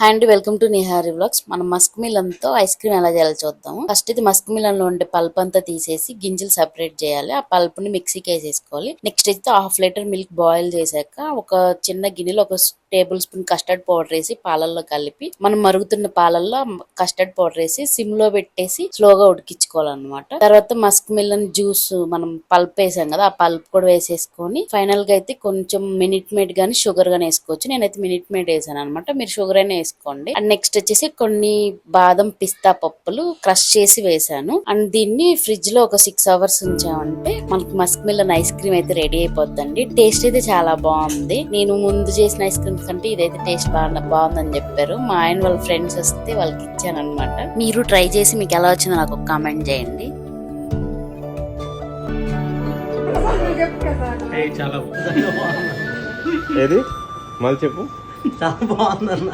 Hi అండి, welcome to nihari vlogs. మనం Musk melon తో ఐస్ క్రీమ్ ఎలా చేయాలో చూద్దాము. ఫస్ట్ ఇది మస్క్ మిలన్ లో ఉండే పల్ప్ అంతా తీసేసి గింజలు సెపరేట్ చేయాలి. ఆ పల్ప్ ని మిక్సీకి వేసేసుకోవాలి. నెక్స్ట్ అయితే హాఫ్ లీటర్ మిల్క్ బాయిల్ చేశాక ఒక చిన్న గిన్నెలో ఒక టేబుల్ స్పూన్ కస్టర్డ్ పౌడర్ వేసి పాలల్లో కలిపి మనం మరుగుతున్న పాలల్లో కస్టర్డ్ పౌడర్ వేసి సిమ్ లో పెట్టేసి స్లోగా ఉడికించుకోవాలన్నమాట. తర్వాత మస్క్ మిలన్ జ్యూస్ మనం పల్ప్ వేసాం కదా, ఆ పల్ప్ కూడా వేసేసుకొని ఫైనల్ గా అయితే కొంచెం మినిట్ మేడ్ గానీ షుగర్ గానీ వేసుకోవచ్చు. నేనైతే మినిట్ మేడ్ వేసాను అనమాట. మీరు షుగర్ అయినా వేసుకోండి. అండ్ నెక్స్ట్ వచ్చేసి కొన్ని బాదం పిస్తా పప్పులు క్రష్ చేసి వేసాను. అండ్ దీన్ని ఫ్రిడ్జ్ లో ఒక 6 అవర్స్ ఉంచామంటే మనకి మస్క్ మిలన్ ఐస్ క్రీమ్ అయితే రెడీ అయిపోద్దండి. టేస్ట్ అయితే చాలా బాగుంది. నేను ముందు చేసిన ఐస్ క్రీమ్ కంటే ఇదైతే టేస్ట్ బాగుందని చెప్పారు. మా ఆయన వాళ్ళ ఫ్రెండ్స్ వస్తే వాళ్ళకి ఇచ్చాను అనమాట. మీరు ట్రై చేసి మీకు ఎలా వచ్చిందో నాకు ఒక కామెంట్ చేయండి. ఏది మళ్ళీ చెప్పు. చాలా బాగుందన్న.